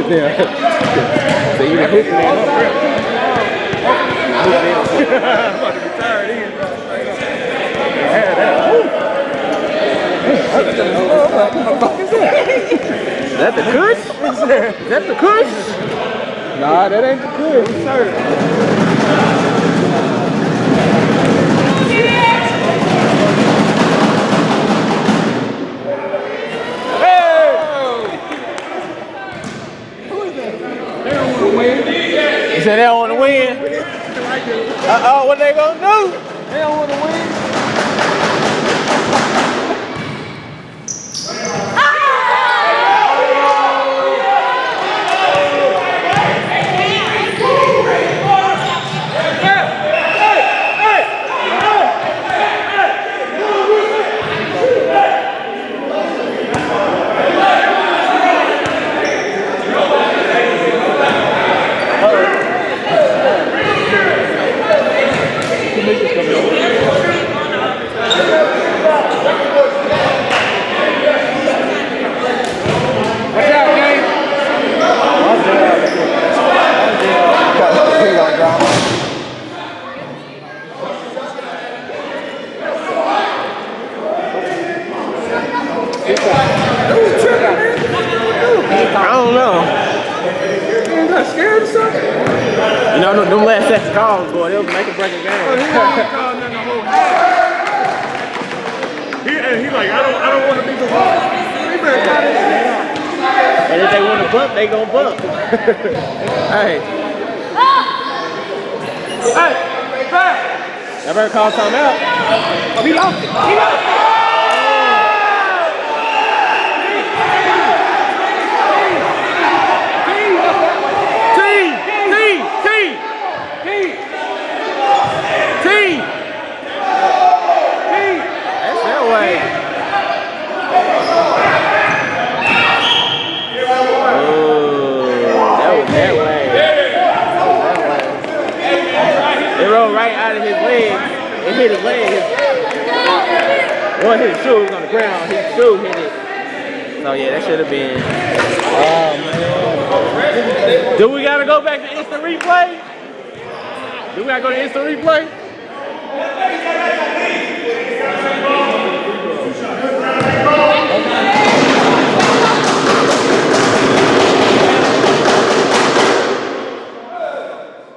Yeah. So you can hoop it in. I'm about to be tired in, bro. Yeah, that. What the fuck is that? Is that the kush? Is that the kush? Nah, that ain't the kush, sir. You said they don't want to win? What they gonna do? They don't want to win. I don't know. You got scared or something? You know, them last second calls, boy, they'll make a breaking game. Oh, he ain't calling nothing the whole half. He's like, I don't want to be the one. He better call this shit out. And if they want to bump, they gonna bump. Hey. Hey, back. I better call timeout. Oh, he lost it. He lost it. Right out of his leg, it hit his leg. One hit his shoes on the ground, his shoe hit it. So yeah, that should have been. Do we gotta go back to instant replay? Do we gotta go to instant replay?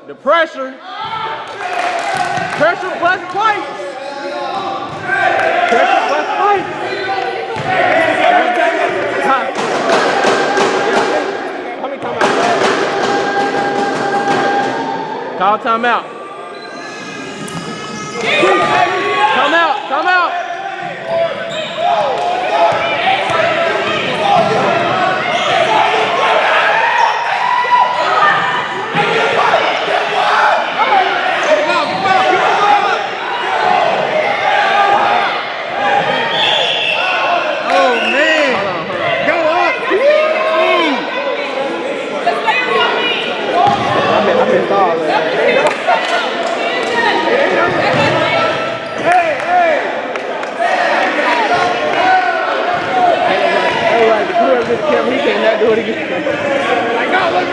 The pressure. Pressure plus twice. Pressure plus twice. How many timeouts? Call timeout. Timeout. Timeout. He cannot do it again. Like, no, look.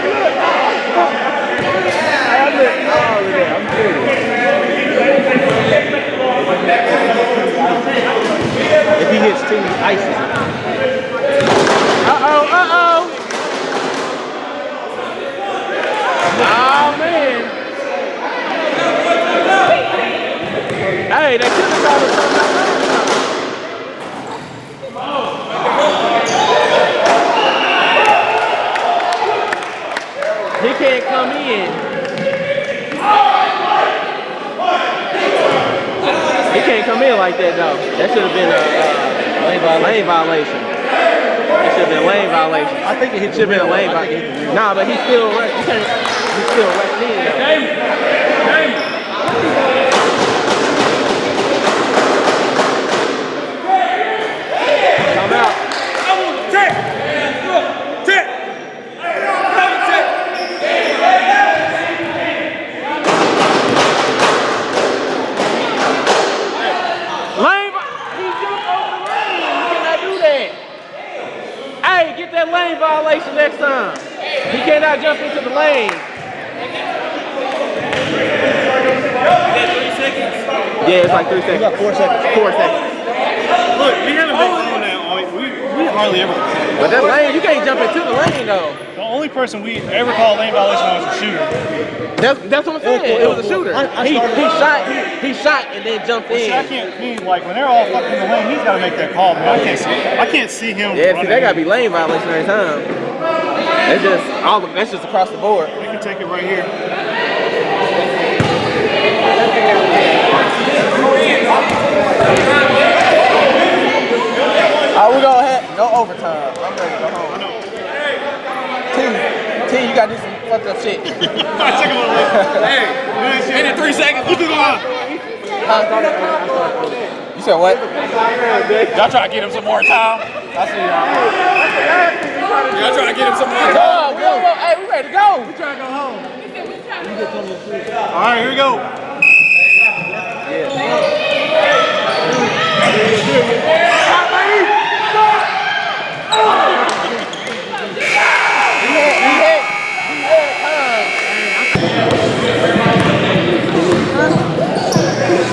I'm serious. If he hits two, he ices it. Uh-oh. Oh, man. Hey, they could have called it something. He can't come in. He can't come in like that, though. That should have been a lane violation. It should have been a lane violation. I think it should have been a lane violation. Nah, but he's still right. He's still right in, though. Come out. Get that lane violation next time. He cannot jump into the lane. Yeah, it's like 3 seconds. You got 4 seconds. 4 seconds. Look, we haven't been doing that. We hardly ever. But that lane, you can't jump into the lane though. The only person we ever called lane violation on was a shooter. That's what I'm saying. It was a shooter. He shot and then jumped in. See, I can't mean like when they're all fucking in the lane, he's got to make that call, man. I can't see him. Yeah, see, that gotta be lane violation every time. That's just across the board. We can take it right here. Oh, we go ahead. No overtime. I'm ready to go home. T, you gotta do some fucked up shit. Hey, ain't it 3 seconds? Who's the line? You said what? Y'all trying to get him some more time? I see y'all. Y'all trying to get him some more time? Hey, we ready to go. We trying to go home. All right, here we go.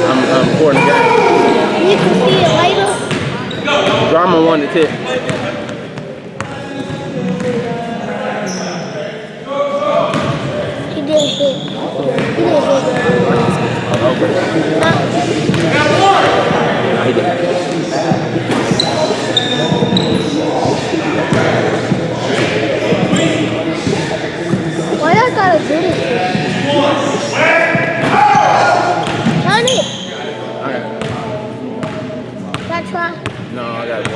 I'm recording the game. You can see it later. Drama won the tip. He did hit. He did Why I gotta do this? Turn it. Can I try? No, I got it.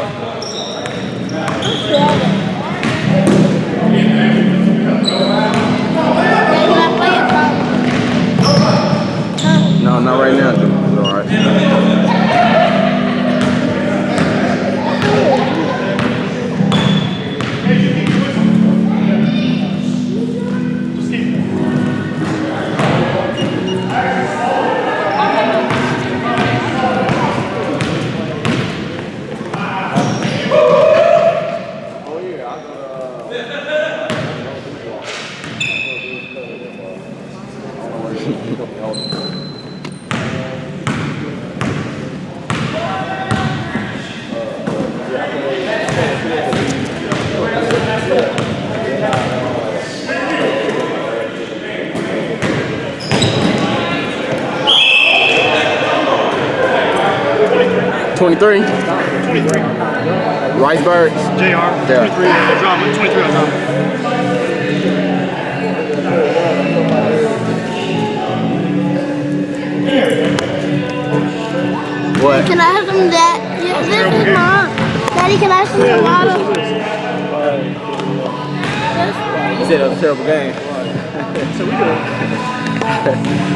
No, not right now, dude. It's all right. $23. Ricebergs. JR. 23 on drama. 23 on drama. What? Can I have some of that? This is mine. Daddy, can I have some gelato? You said it was a terrible game.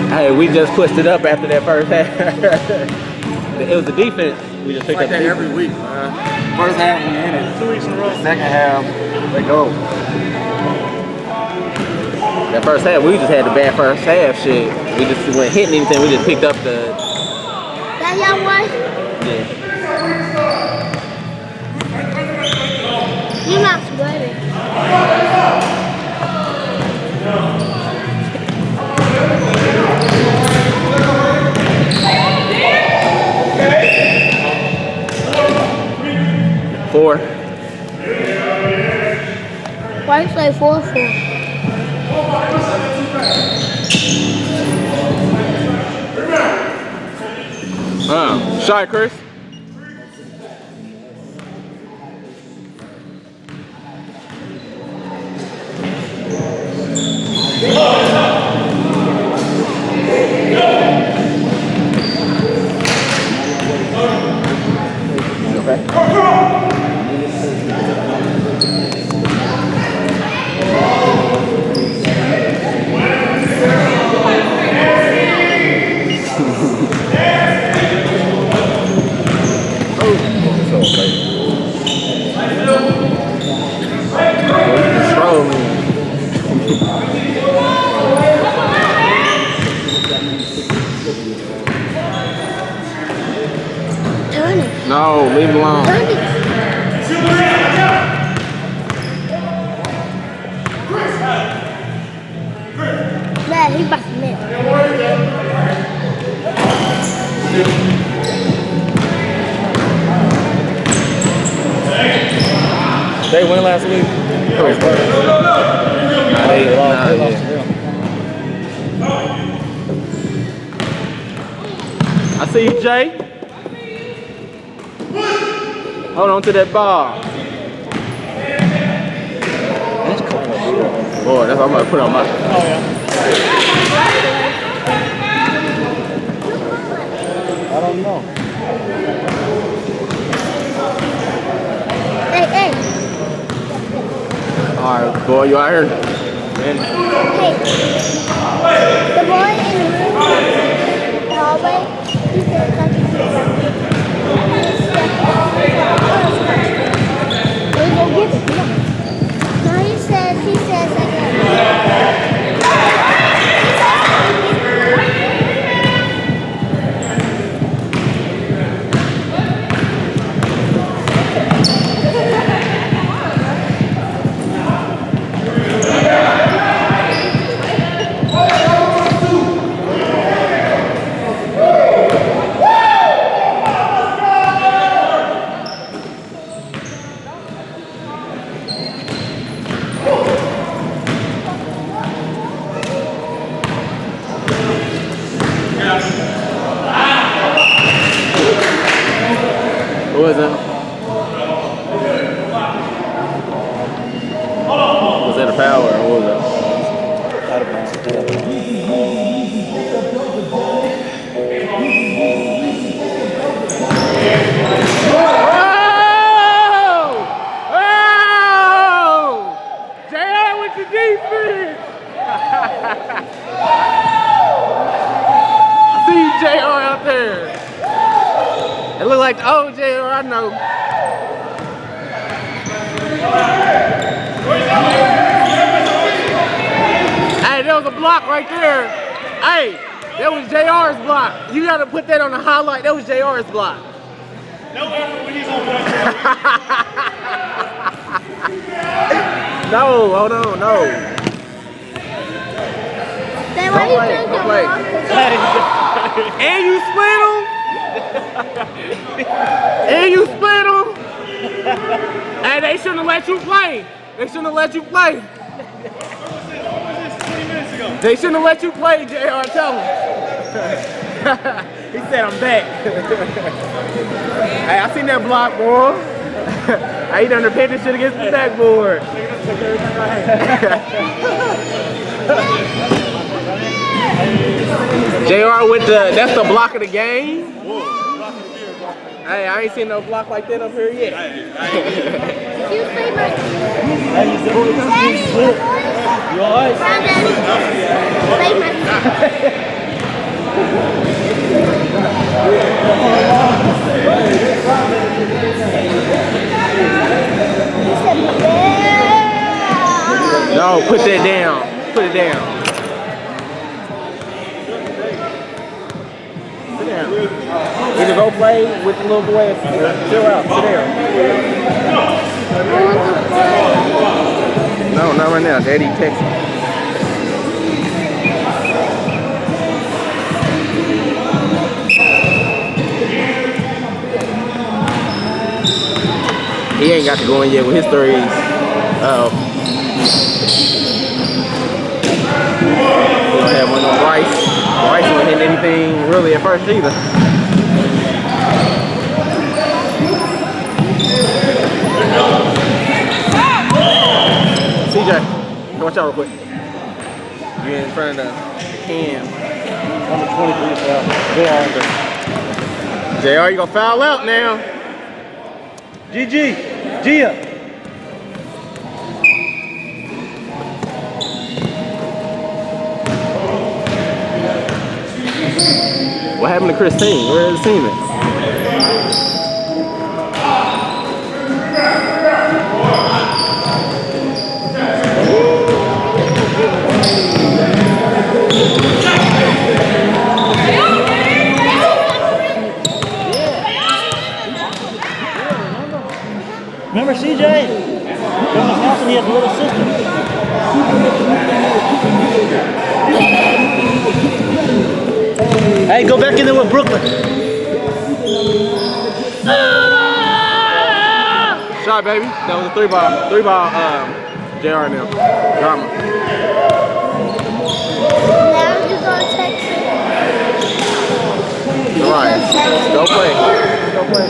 Hey, we just pushed it up after that first half. It was the defense. We just picked up that every week. First half, we in it. 2 weeks in a row. Second half, they go. That first half, we just had the bad first half shit. We just weren't hitting anything. We just picked up the. That y'all want? Yeah. You're not sweating. Four. Why you say 4-4? Shy, Chris. Turn it. No, leave it alone. Turn it. They won last week. They lost to them. I see you, Jay. Hold on to that ball. Boy, that's what I'm gonna put on my. Oh yeah. I don't know. Hey. Alright, boy, you out here? Man. Hey. The boy in the room, the hallway, he said something to me. We go get it. No, he says What was that? Was that a foul or what was that? JR with the defense! I see you, JR, out there. It look like the old JR I know. Hey, there was a block right there. Hey, that was JR's block. You gotta put that on the highlight. That was JR's block. No effort when he's on one. No, hold on, no. Then why you drink Don't your play. water? And you split him? And you split him? Hey, they shouldn't have let you play. They shouldn't have let you play. What was this 20 minutes ago? They shouldn't have let you play, JR, tell him. He said, I'm back. Hey, I seen that block, boy. He done repent this shit against the backboard. JR with that's the block of the game. Hey, I ain't seen no block like that up here yet. You play my You alright? Play my No, put that down. Put it down. Sit down. Either go play with the little boy or chill out. Sit down. No, not right now. Daddy texting. He ain't got to go in yet with his threes. We don't have one on Bryce. Bryce wasn't hitting anything really at first either. CJ, come watch out real quick. You're in front of the cam. Number 23 foul. JR, you gonna foul out now. GG. Gia. What happened to Christine? Where is the team at? Remember CJ? From the house and he had a little sister. Hey, go back in there with Brooklyn. Shot shot, baby. That was a 3-ball. 3-ball, JR now. Drama. Now you go text it. Alright. Go play. Go play.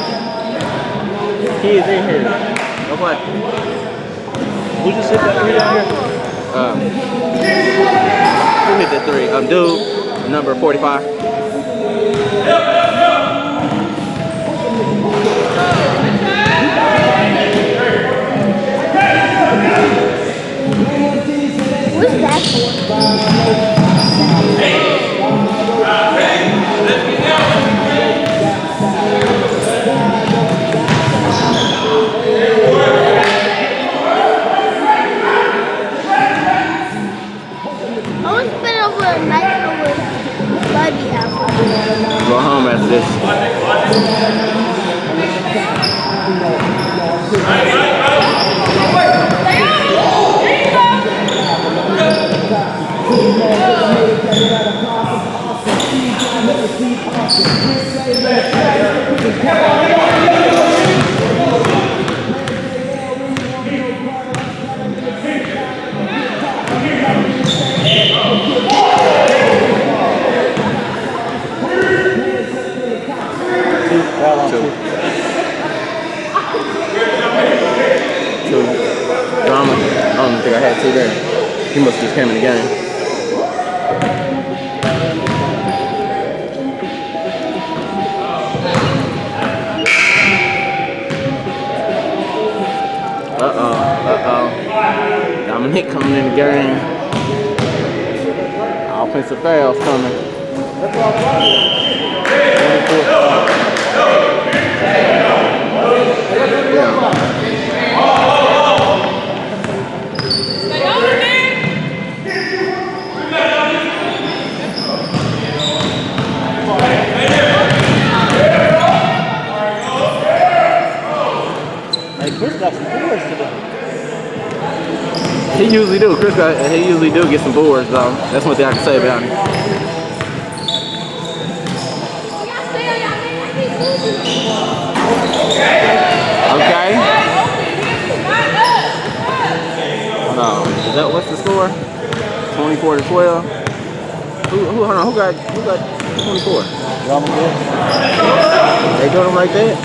Kids in here. Go play. Who just sit down here? Who hit that 3? Dude, number 45. What's that for? I want to spend over a night over Buddy house. Go home after this. Two. Drama. I don't think I had 2 there. He must just came in the game. Dominic coming in the game. Offensive fouls coming. Hey, Chris got some boards today. He usually do. He usually do get some boards though. That's one thing I can say about him. Okay. No. Is that what's the score? 24-12. Hold on. Who got 24? DramaBoyz. They doing them like that?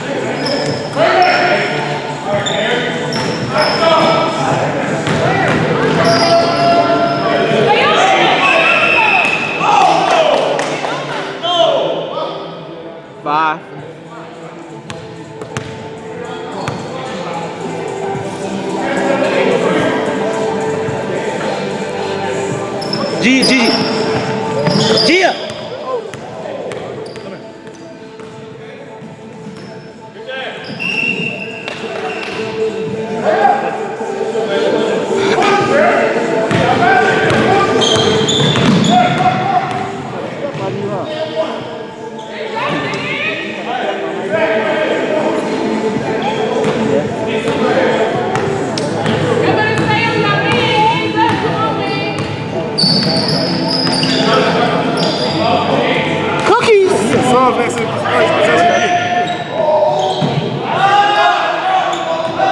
5. Gia!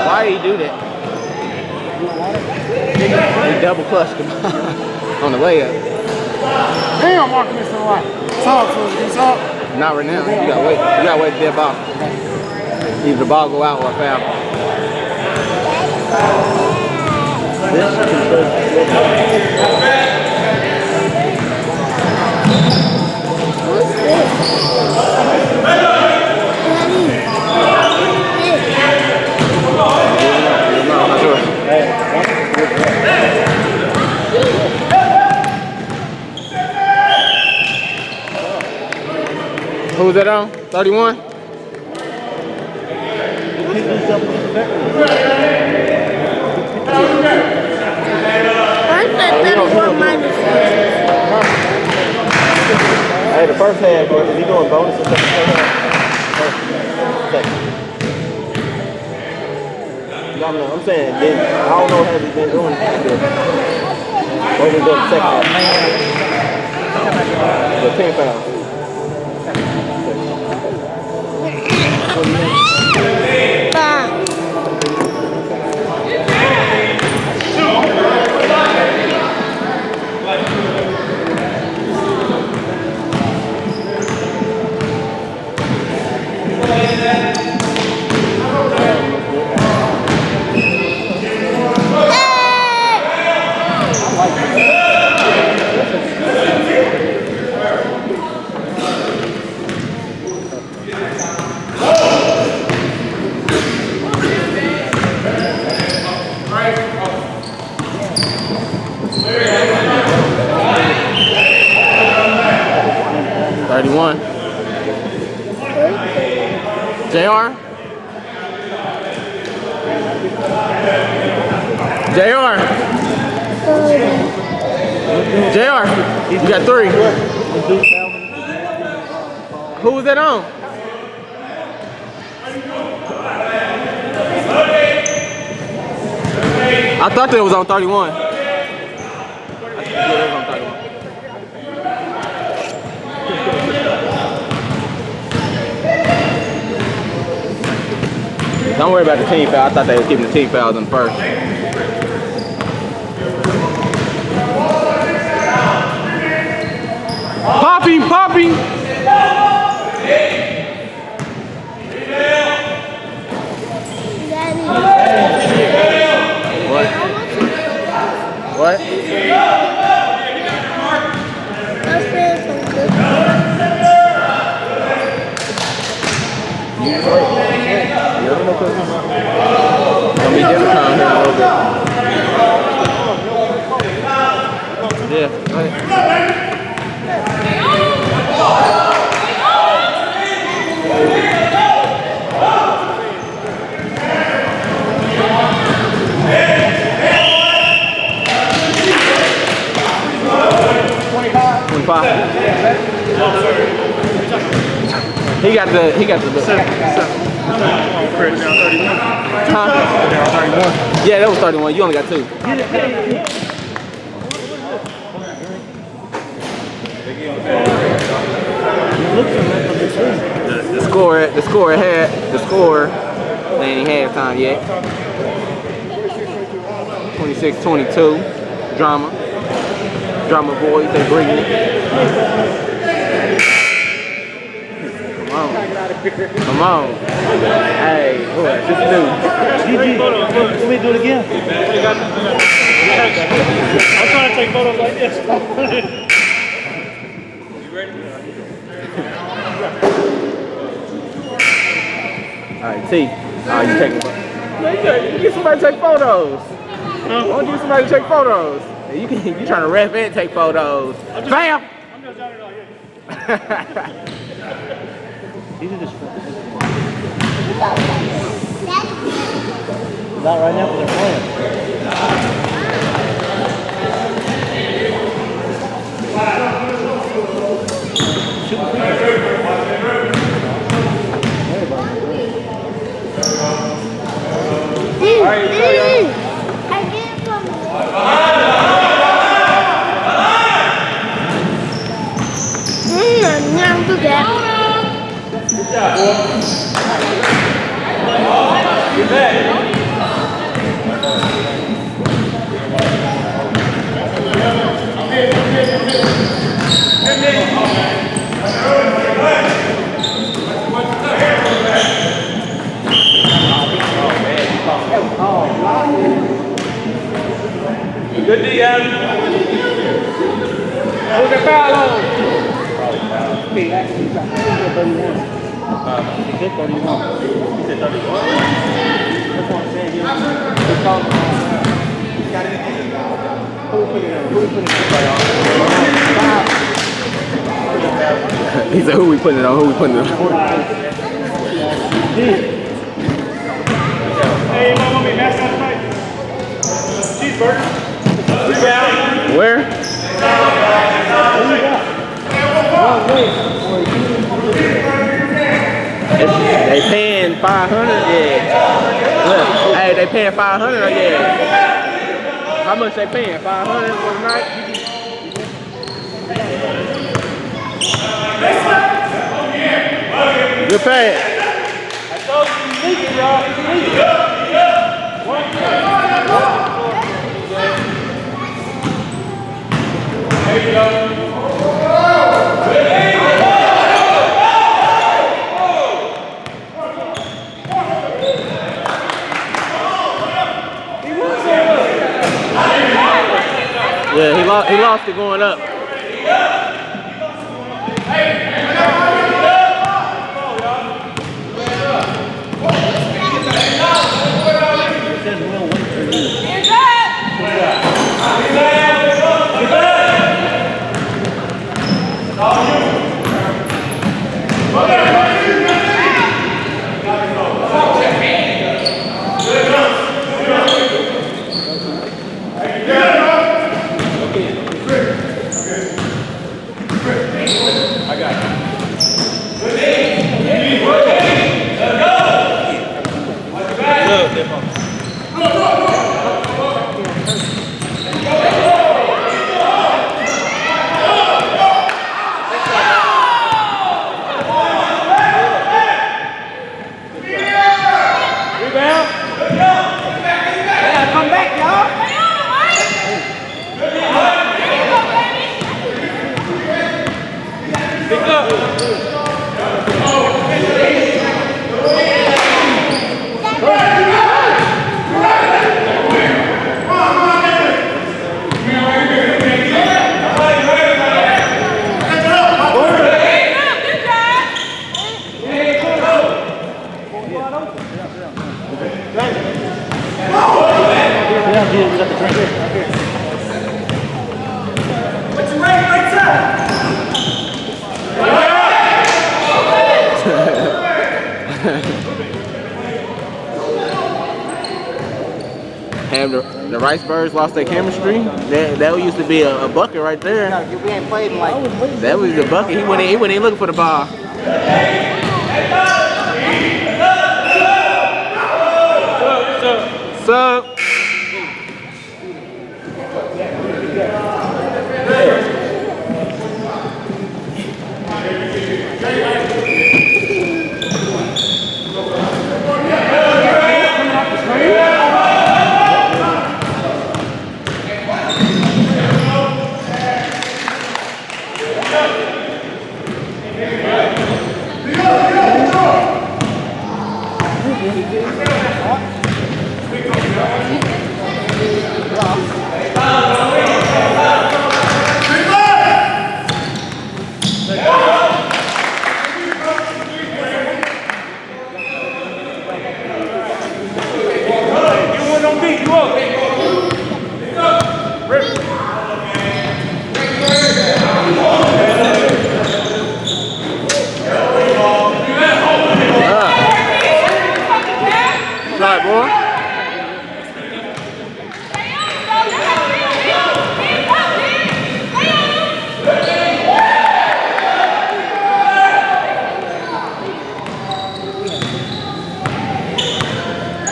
Why did he do that? He double clutched him on the layup. Damn, Mark missing a lot. Salt. Not right now. You gotta wait. You gotta wait for that ball. Either the ball go out or foul. Who's this? I'm not sure. Who was that on? 31? Hey, the first half, is he doing bonus or second half? No, I'm saying, I don't know how he's been doing it. What was the second half? The 10 fouls. JR. JR, you got 3. Who was that on? I thought that was on 31. Yeah, it was on 31. Don't worry about the team foul. I thought they were keeping the team fouls in first. Poppy, Poppy! What? What? Gonna be dinner time here in a little bit. Yeah, go ahead. 25. He got the Huh? Yeah, that was 31. You only got 2. The score they ain't halftime yet. 26-22. DramaBoyz, they bring it. Come on. Hey, boy, just do. Let me do it again. I'm trying to take photos like this. You ready? Alright, T. You taking photos? You get somebody to take photos. Why don't you get somebody to take photos? You trying to ref and take photos. Bam! I'm just down here like this. These are just not right now, but they're playing. Get back. Good D, Adam. Who's the foul on? Probably foul. He actually got 31. He did 31. He said 31? That's what I'm saying. He got anything? Who put it on? He said, who we putting it on? Who we putting it on? Hey, my mommy, mask out tonight. Cheeseburger. Where? They paying 500, yeah. Look, hey, they paying 500, yeah. How much they paying? 500 for the night? Good pass. I told you, leak it, y'all. There you go. Yeah, he lost it going up. down, G. We got the drink. What's your right side? Have the Riceburgs lost their chemistry? That used to be a bucket right there. We ain't played in like. That was the bucket. He went in looking for the ball. Sup? Right, boy.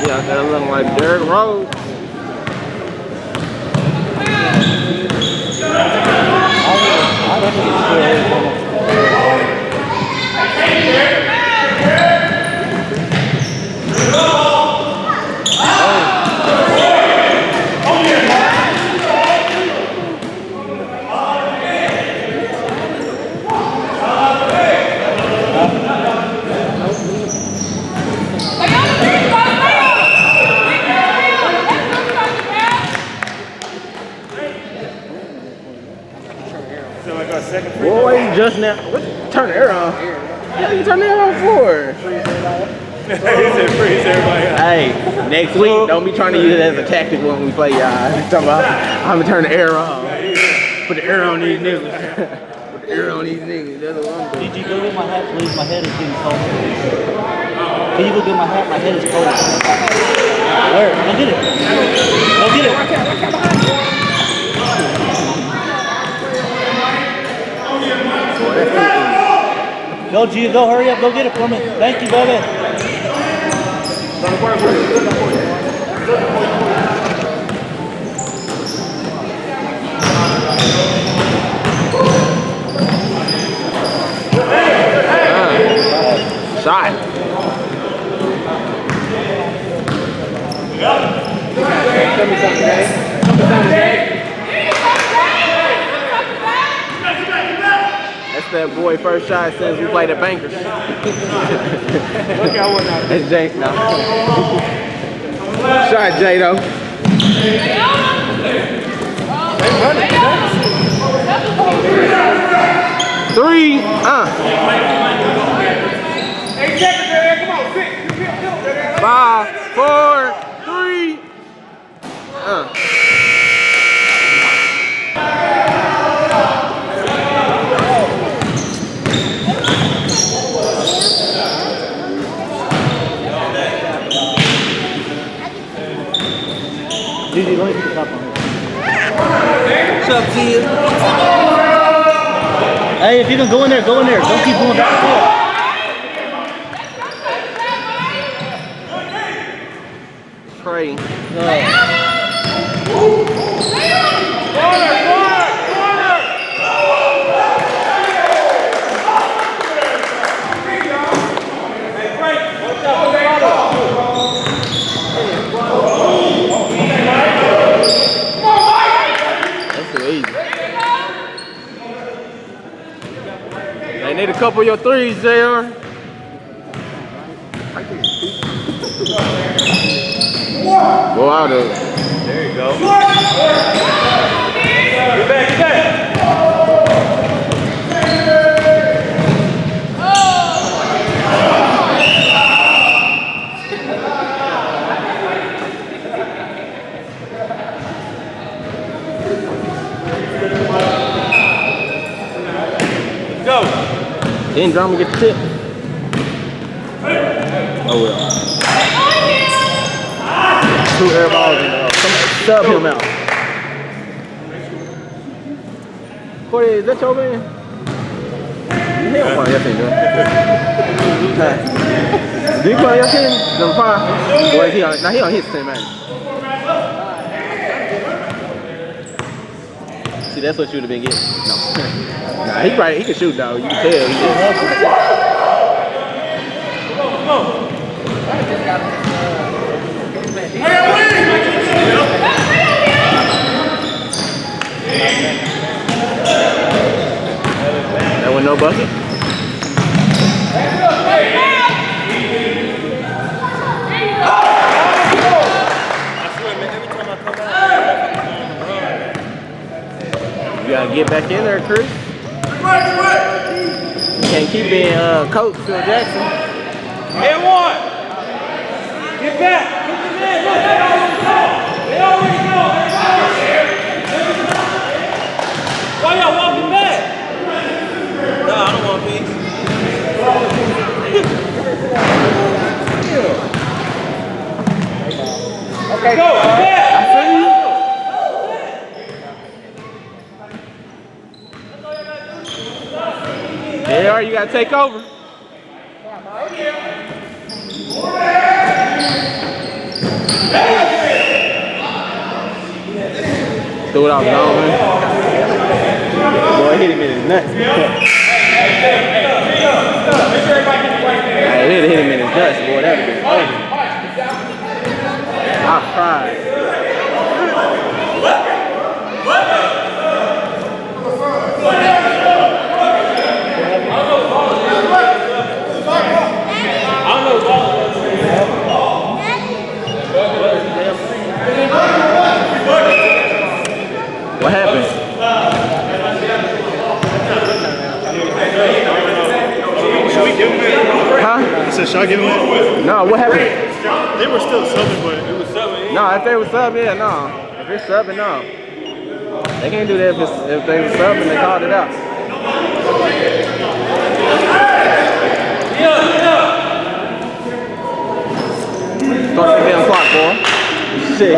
Yeah, that looking like dirt road. Boy, just now. What? Turn the air on. What you turn the air on for? He said freeze everybody out. Hey, next week, don't be trying to use it as a tactic when we play y'all. Talking about, I'm gonna turn the air on. Put the air on these niggas. Put the air on these niggas. That's what I'm doing. Did you go get my hat, please? My head is getting cold. Can you go get my hat? My head is cold. Where? Go get it. Go get it. Go, G, go, hurry up, go get it for me. Thank you, baby. Shot. Tell me something, Dave. That's that boy first shot since we played at Bankers. That's Jake now. Shot J-Do. Three. Hey, secretary, come on, 6. 5, 4, 3. Gigi, let me put the top on here. What's up, kids? Hey, if you can go in there, go in there. Don't keep going back and forth. Trey. They need a couple of your threes, JR. Go out of it. There you go. Get back, get back. Didn't Drama get the tip? Oh well. 2 air balls and sub him out. Corey, is that your man? He don't play on your team, dude. Do you play on your team? Number 5? Or is he on? Nah, he on his team, man. See, that's what you would have been getting. No. Nah, he can shoot, though. You can tell. He just come on. That was no bucket. You gotta get back in there, Chris. You can't keep being coach Phil Jackson. Get one. Get back. Get the man. Look, they already know. Why y'all walking back? Nah, I don't want peace. Okay, go. Get back. I see you. There you are. You gotta take over. Threw it off zone, man. Boy, hit him in his nuts. Hey, hit him in his nuts, boy. That would be funny. I cried. What happened? Should we give him that? Huh? I said, should I give him that? No, what happened? They were still subbing, but it was subbing. No, if they were subbing, yeah, no. If it's subbing, no. They can't do that if they were subbing, they called it out. Start the damn clock, boy. Shit.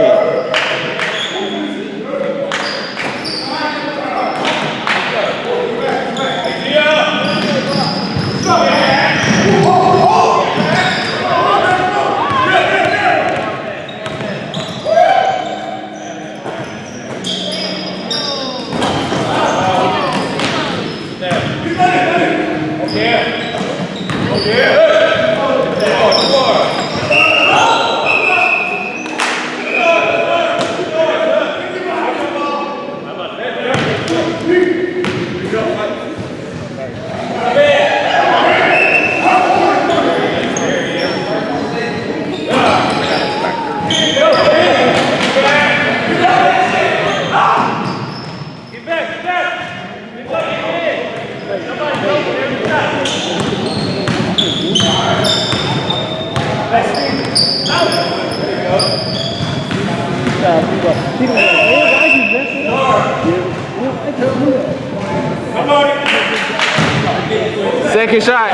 Second shot.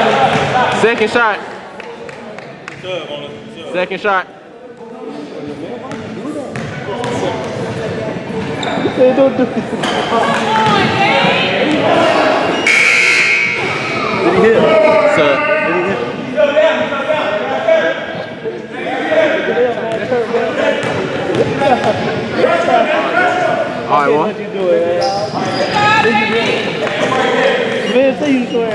Second shot. Second shot. Did he hit? Sir. Did he hit? All right, what you doing, man? Man, say you swear.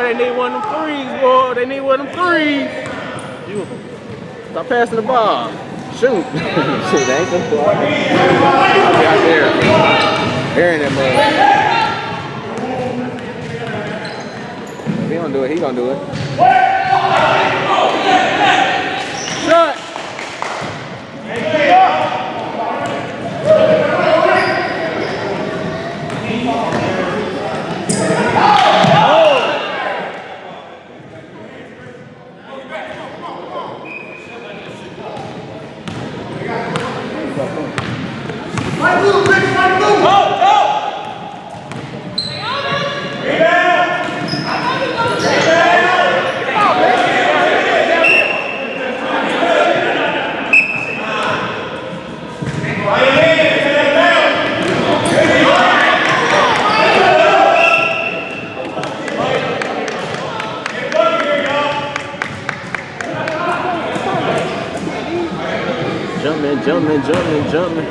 They need one of them threes, boy. They need one of them threes. Stop passing the ball. Shoot. Shit, they ain't gonna fly. I'll be out there. Airing that mug. If he don't do it, he gonna do it. Shot. Jumping.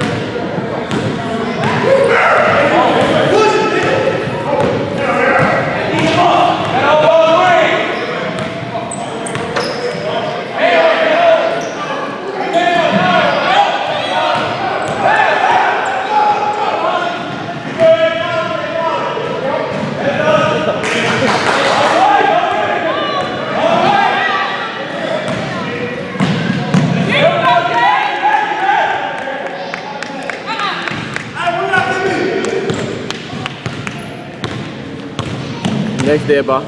Next dead ball.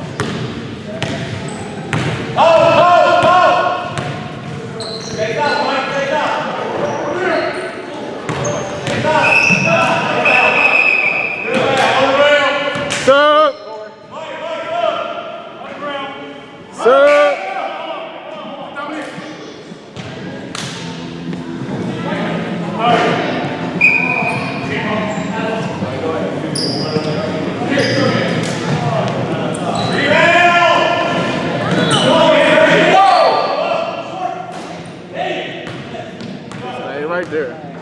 Right there.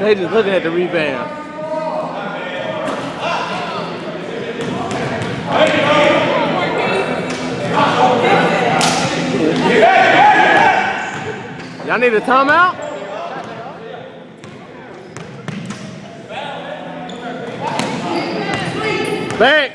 They just looking at the rebound. Y'all need a timeout? Back.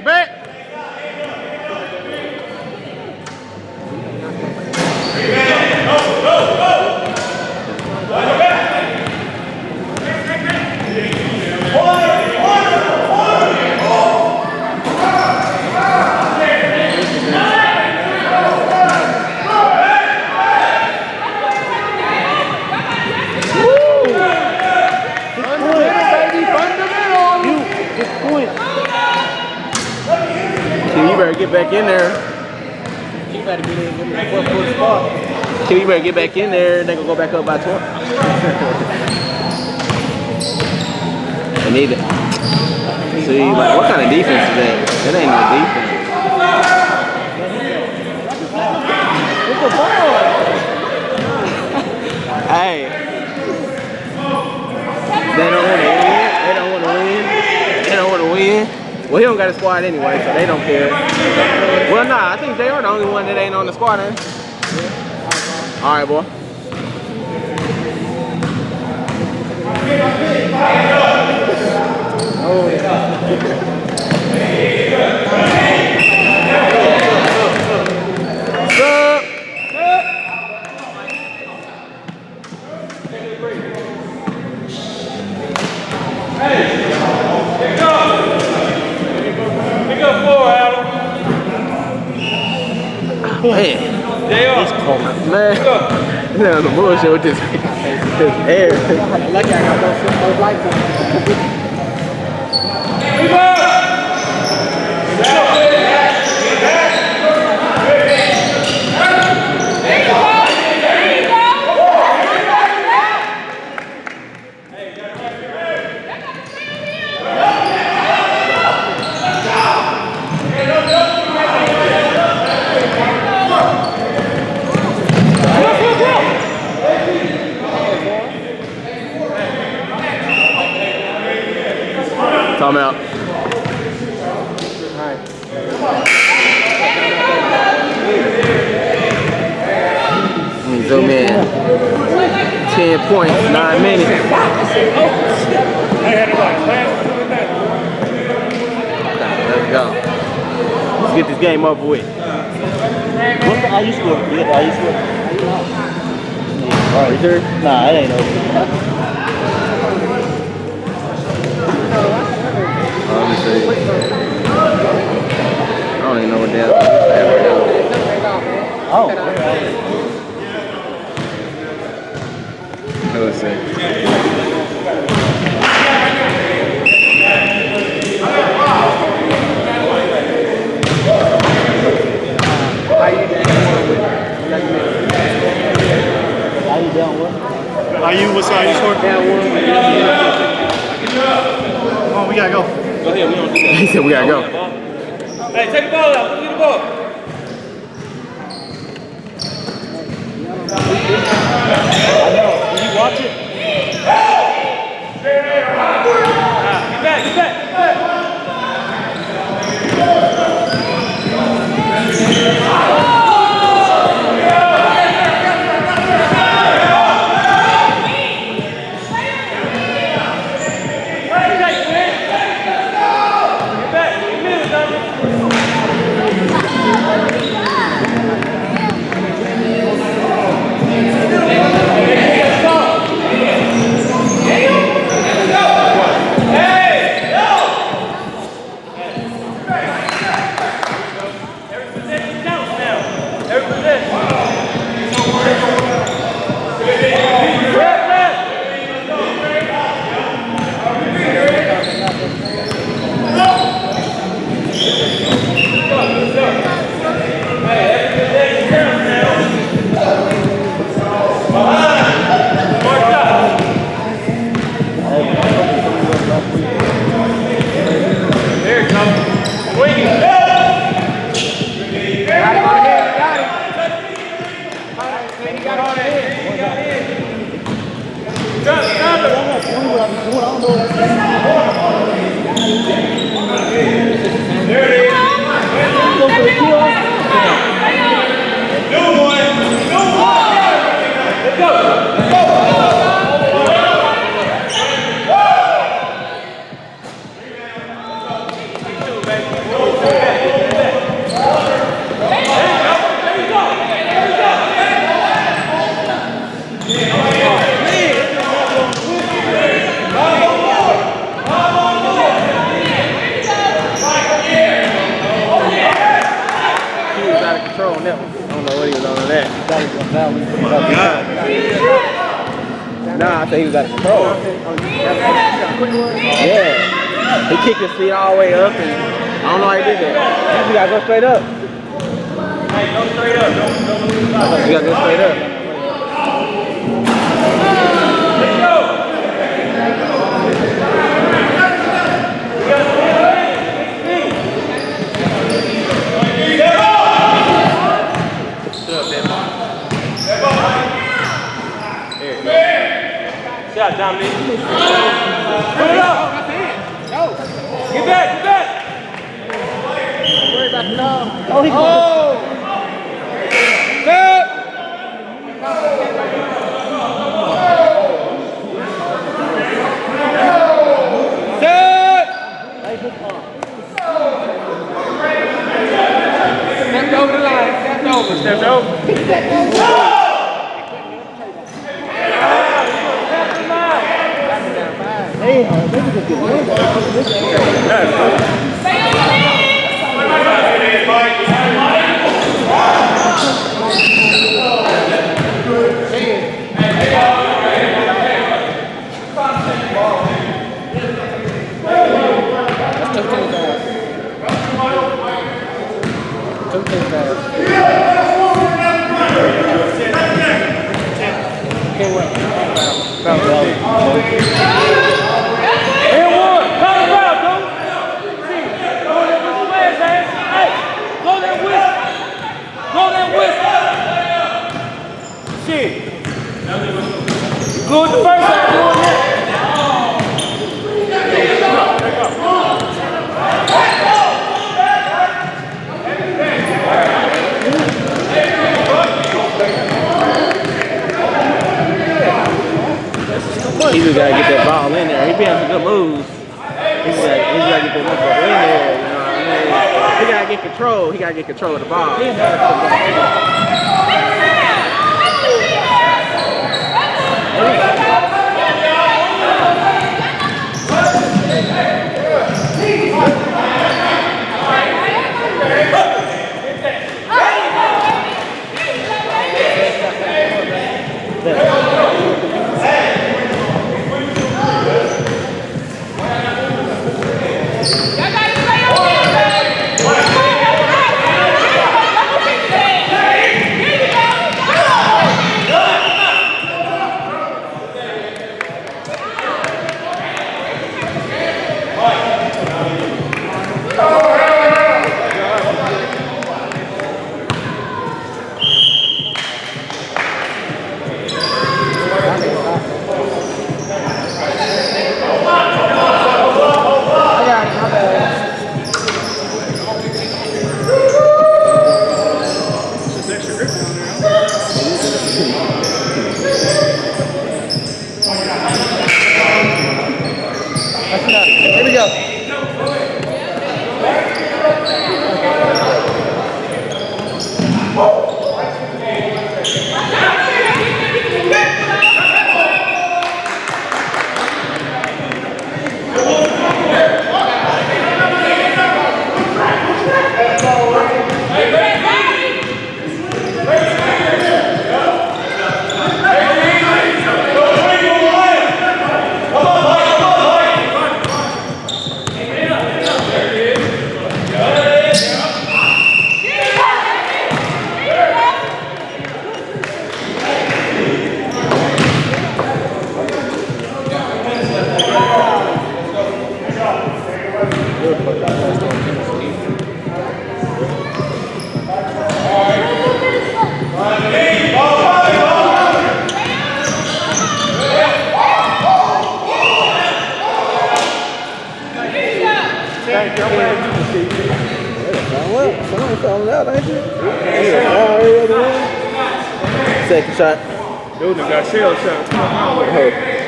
You better get back in there. You better get in the 4-4 spot. Can you better get back in there? They gonna go back up by 20. They need it. See, like, what kind of defense is that? That ain't no defense. Hey, they don't want to win. They don't want to win. They don't want to win. Well, he don't got a squad anyway, so they don't care. Well, nah, I think they are the only one that ain't on the squad. Eh? All right, boy. Oh, yeah. What's up? Man, It's cold. man, there's some bullshit with this air. Lucky I got those lights on. Time out. Zoom in. 10 points, 9 minutes. Okay, let's go. Let's get this game over with. What's the IU score? You got the IU score? Alright, you sure? Nah, it ain't over. Let me see. I don't even know what that is. Oh. Let's see. IU down what? IU, what's the IU score? Down one. Come on, we gotta go. Go ahead, we don't do that. He said we gotta go. Hey, take the ball out. Get the ball. Did you watch it? Get back, get back, get back. Nah, I think he was out of control. Yeah. He kicked his feet all the way up and I don't know how he did that. You gotta go straight up. Hey, go straight up. Don't You got this straight up. Shot, Dominic. Put it up. Get back, get back. Worry about the dog. Oh, he Good. Set. Stepped over the line. Stepped over. Stepped over. Hey, maybe just get one. Good the first time doing that. He just gotta get that ball in there. He be having some good moves. He just gotta get that motherfucker in there. You know what I mean? He gotta get control. He gotta get control of the ball. Here we go. Second shot. Dude got shell shot. Oh,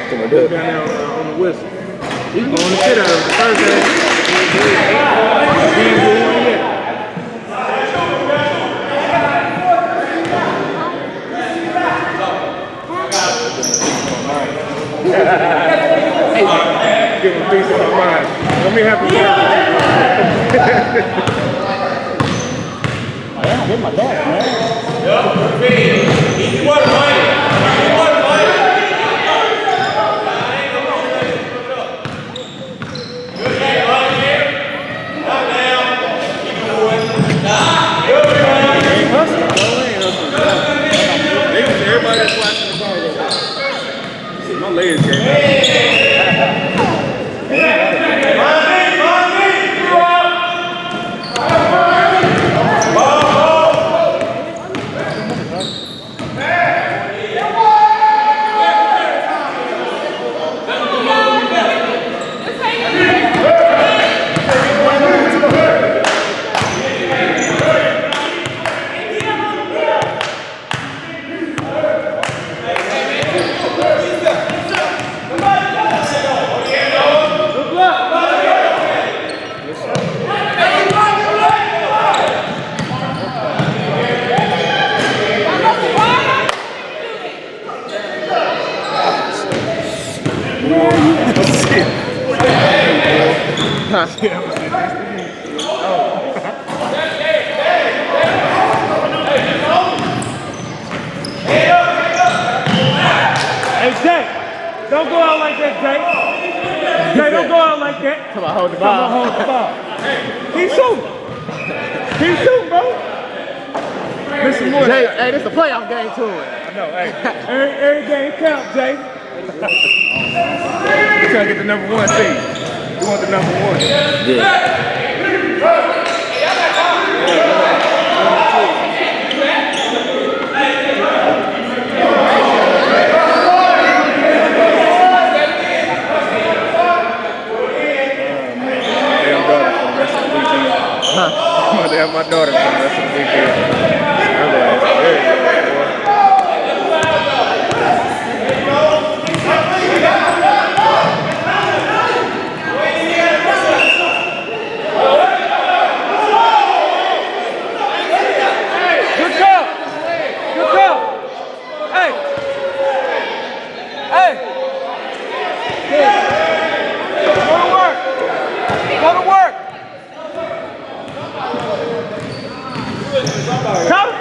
come on, do it. Down there on the whistle. He's going to shit out of the first half. He ain't doing one yet. Give him a piece of my mind. Let me have a Yeah, hit my dad, man. hustle. Hey, Jay, don't go out like that, Jay. Jay, don't go out like that. Come on, hold the Come on, ball. hold the ball. Keep shooting. Keep shooting, bro. Listen more. Jay, hey, this is a playoff game too. I know, hey. Every game counts, Jay. He's trying to get the number 1 seed. You want the number 1. Yeah. I'm going to have my daughter for the rest of the weekend. Her ass very good, boy. Good call. Good call. Hey. Hey. Go to work. Go to work. Come